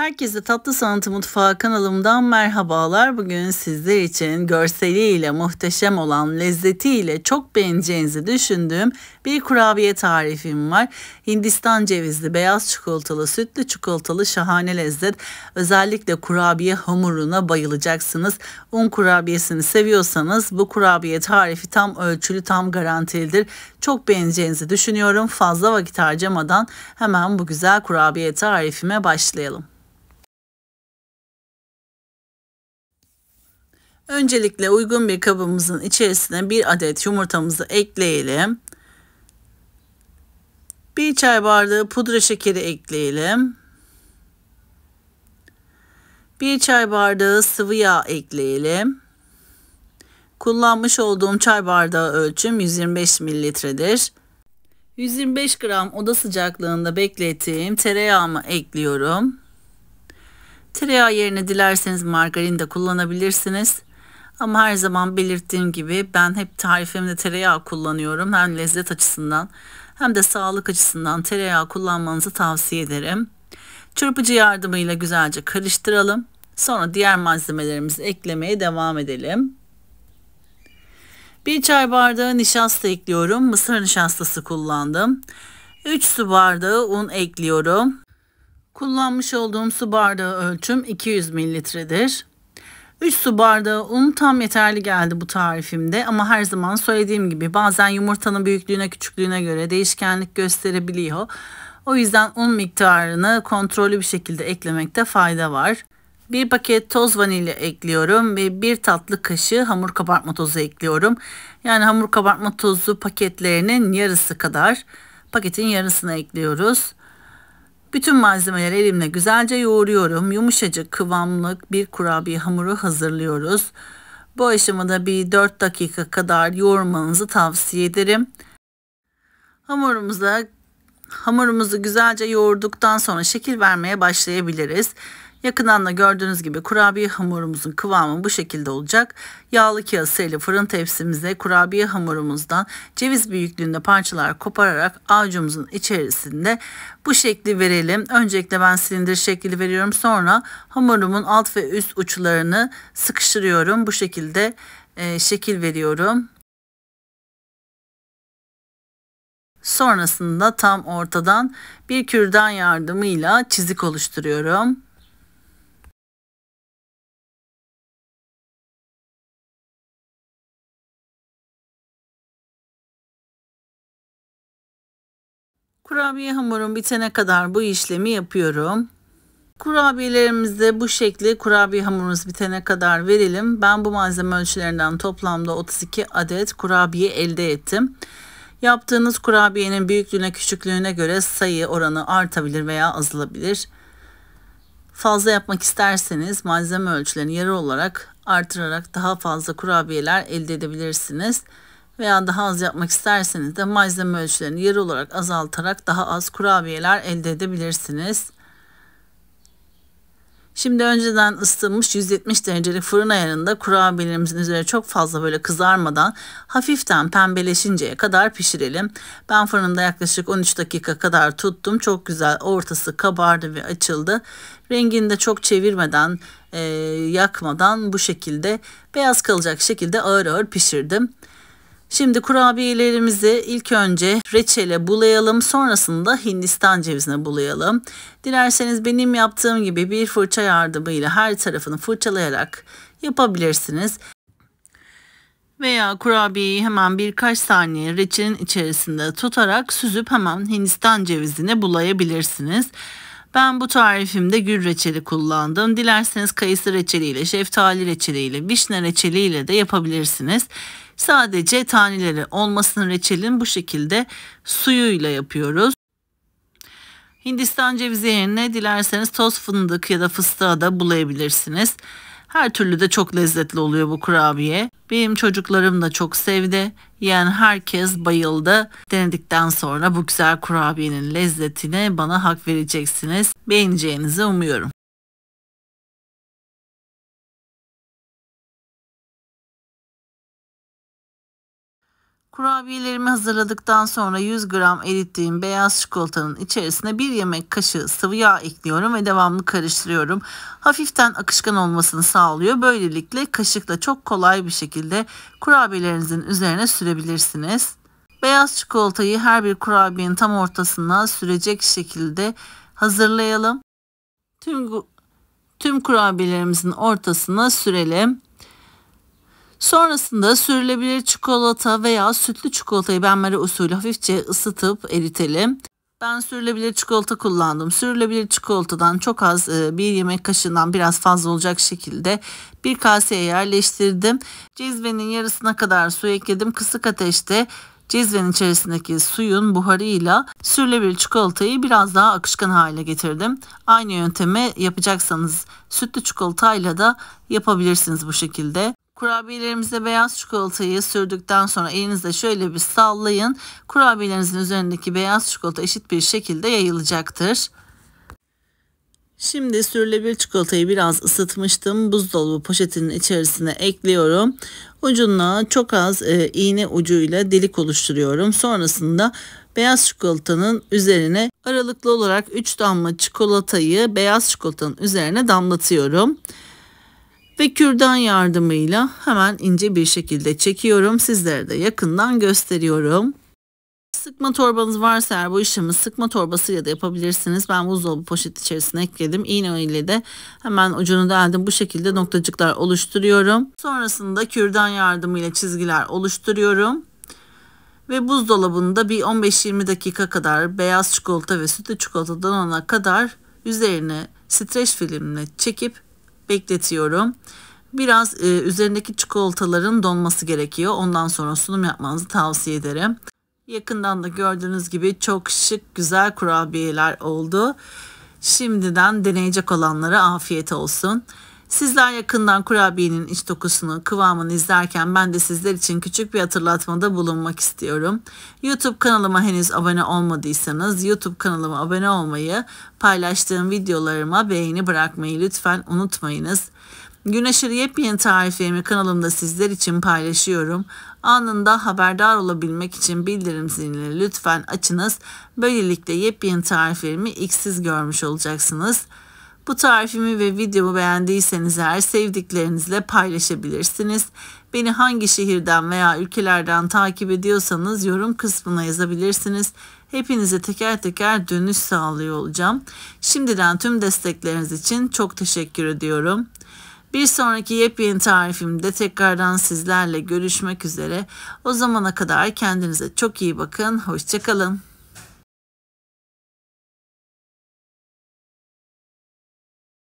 Herkese Tatlı Sanatı Mutfağı kanalımdan merhabalar. Bugün sizler için görseliyle muhteşem olan lezzetiyle çok beğeneceğinizi düşündüğüm bir kurabiye tarifim var. Hindistan cevizli, beyaz çikolatalı, sütlü çikolatalı şahane lezzet. Özellikle kurabiye hamuruna bayılacaksınız. Un kurabiyesini seviyorsanız bu kurabiye tarifi tam ölçülü, tam garantilidir. Çok beğeneceğinizi düşünüyorum. Fazla vakit harcamadan hemen bu güzel kurabiye tarifime başlayalım. Öncelikle uygun bir kabımızın içerisine bir adet yumurtamızı ekleyelim. Bir çay bardağı pudra şekeri ekleyelim. Bir çay bardağı sıvı yağ ekleyelim. Kullanmış olduğum çay bardağı ölçüm 125 mililitredir. 125 gram oda sıcaklığında beklettiğim tereyağımı ekliyorum. Tereyağı yerine dilerseniz margarin de kullanabilirsiniz. Ama her zaman belirttiğim gibi ben hep tarifimde tereyağı kullanıyorum. Hem lezzet açısından hem de sağlık açısından tereyağı kullanmanızı tavsiye ederim. Çırpıcı yardımıyla güzelce karıştıralım. Sonra diğer malzemelerimizi eklemeye devam edelim. Bir çay bardağı nişasta ekliyorum. Mısır nişastası kullandım. 3 su bardağı un ekliyorum. Kullanmış olduğum su bardağı ölçüm 200 mililitredir. 3 su bardağı un tam yeterli geldi bu tarifimde ama her zaman söylediğim gibi bazen yumurtanın büyüklüğüne küçüklüğüne göre değişkenlik gösterebiliyor. O yüzden un miktarını kontrollü bir şekilde eklemekte fayda var. Bir paket toz vanilya ekliyorum ve bir tatlı kaşığı hamur kabartma tozu ekliyorum. Yani hamur kabartma tozu paketlerinin yarısı kadar, paketin yarısını ekliyoruz. Bütün malzemeleri elimle güzelce yoğuruyorum. Yumuşacık kıvamlık bir kurabiye hamuru hazırlıyoruz. Bu aşamada bir 4 dakika kadar yoğurmanızı tavsiye ederim. Hamurumuzu güzelce yoğurduktan sonra şekil vermeye başlayabiliriz. Yakından da gördüğünüz gibi kurabiye hamurumuzun kıvamı bu şekilde olacak. Yağlı kağıt serili fırın tepsimize kurabiye hamurumuzdan ceviz büyüklüğünde parçalar kopararak avucumuzun içerisinde bu şekli verelim. Öncelikle ben silindir şekli veriyorum. Sonra hamurumun alt ve üst uçlarını sıkıştırıyorum. Bu şekilde şekil veriyorum. Sonrasında tam ortadan bir kürdan yardımıyla çizik oluşturuyorum. Kurabiye hamurum bitene kadar bu işlemi yapıyorum. Kurabiyelerimizde bu şekli kurabiye hamurumuz bitene kadar verelim. Ben bu malzeme ölçülerinden toplamda 32 adet kurabiye elde ettim. Yaptığınız kurabiyenin büyüklüğüne küçüklüğüne göre sayı oranı artabilir veya azalabilir. Fazla yapmak isterseniz malzeme ölçülerini yarı olarak artırarak daha fazla kurabiyeler elde edebilirsiniz. Veya daha az yapmak isterseniz de malzeme ölçülerini yarı olarak azaltarak daha az kurabiyeler elde edebilirsiniz. Şimdi önceden ısıtılmış 170 derecelik fırın ayarında kurabiyelerimizin üzeri çok fazla böyle kızarmadan hafiften pembeleşinceye kadar pişirelim. Ben fırında yaklaşık 13 dakika kadar tuttum. Çok güzel ortası kabardı ve açıldı. Rengini de çok çevirmeden, yakmadan bu şekilde beyaz kalacak şekilde ağır ağır pişirdim. Şimdi kurabiyelerimizi ilk önce reçele bulayalım, sonrasında Hindistan cevizine bulayalım. Dilerseniz benim yaptığım gibi bir fırça yardımıyla her tarafını fırçalayarak yapabilirsiniz. Veya kurabiyeyi hemen birkaç saniye reçelin içerisinde tutarak süzüp hemen Hindistan cevizine bulayabilirsiniz. Ben bu tarifimde gül reçeli kullandım. Dilerseniz kayısı reçeliyle, şeftali reçeliyle, vişne reçeliyle de yapabilirsiniz. Sadece taneleri olmasın reçelin bu şekilde suyuyla yapıyoruz. Hindistan cevizi yerine dilerseniz toz fındık ya da fıstığı da bulayabilirsiniz. Her türlü de çok lezzetli oluyor bu kurabiye. Benim çocuklarım da çok sevdi. Yani herkes bayıldı. Denedikten sonra bu güzel kurabiyenin lezzetine bana hak vereceksiniz. Beğeneceğinizi umuyorum. Kurabiyelerimi hazırladıktan sonra 100 gram erittiğim beyaz çikolatanın içerisine 1 yemek kaşığı sıvı yağ ekliyorum ve devamlı karıştırıyorum. Hafiften akışkan olmasını sağlıyor. Böylelikle kaşıkla çok kolay bir şekilde kurabiyelerinizin üzerine sürebilirsiniz. Beyaz çikolatayı her bir kurabiyenin tam ortasına sürecek şekilde hazırlayalım. Tüm kurabiyelerimizin ortasına sürelim. Sonrasında sürülebilir çikolata veya sütlü çikolatayı benmari usulü hafifçe ısıtıp eritelim. Ben sürülebilir çikolata kullandım. Sürülebilir çikolatadan çok az, bir yemek kaşığından biraz fazla olacak şekilde bir kaseye yerleştirdim. Cezvenin yarısına kadar su ekledim. Kısık ateşte cezvenin içerisindeki suyun buharıyla sürülebilir çikolatayı biraz daha akışkan hale getirdim. Aynı yöntemi yapacaksanız sütlü çikolatayla da yapabilirsiniz bu şekilde. Kurabiyelerimize beyaz çikolatayı sürdükten sonra elinizle şöyle bir sallayın. Kurabiyelerinizin üzerindeki beyaz çikolata eşit bir şekilde yayılacaktır. Şimdi sürülebilir çikolatayı biraz ısıtmıştım. Buzdolabı poşetinin içerisine ekliyorum. Ucuna çok az iğne ucuyla delik oluşturuyorum. Sonrasında beyaz çikolatanın üzerine aralıklı olarak 3 damla çikolatayı beyaz çikolatanın üzerine damlatıyorum. Ve kürdan yardımıyla hemen ince bir şekilde çekiyorum. Sizlere de yakından gösteriyorum. Sıkma torbanız varsa eğer bu işlemi sıkma torbasıyla da yapabilirsiniz. Ben buzdolabı poşet içerisine ekledim. İğne ile de hemen ucunu deldim. Bu şekilde noktacıklar oluşturuyorum. Sonrasında kürdan yardımıyla çizgiler oluşturuyorum. Ve buzdolabında bir 15-20 dakika kadar beyaz çikolata ve sütlü çikolata donana kadar üzerine streç filmle çekip bekletiyorum. Biraz üzerindeki çikolataların donması gerekiyor. Ondan sonra sunum yapmanızı tavsiye ederim. Yakından da gördüğünüz gibi çok şık, güzel kurabiyeler oldu. Şimdiden deneyecek olanlara afiyet olsun. Sizler yakından kurabiyenin iç dokusunu, kıvamını izlerken ben de sizler için küçük bir hatırlatmada bulunmak istiyorum. YouTube kanalıma henüz abone olmadıysanız YouTube kanalıma abone olmayı, paylaştığım videolarıma beğeni bırakmayı lütfen unutmayınız. Gün aşırı yepyeni tariflerimi kanalımda sizler için paylaşıyorum. Anında haberdar olabilmek için bildirim zilini lütfen açınız. Böylelikle yepyeni tariflerimi ilk siz görmüş olacaksınız. Bu tarifimi ve videomu beğendiyseniz eğer sevdiklerinizle paylaşabilirsiniz. Beni hangi şehirden veya ülkelerden takip ediyorsanız yorum kısmına yazabilirsiniz. Hepinize teker teker dönüş sağlıyor olacağım. Şimdiden tüm destekleriniz için çok teşekkür ediyorum. Bir sonraki yepyeni tarifimde tekrardan sizlerle görüşmek üzere. O zamana kadar kendinize çok iyi bakın. Hoşça kalın.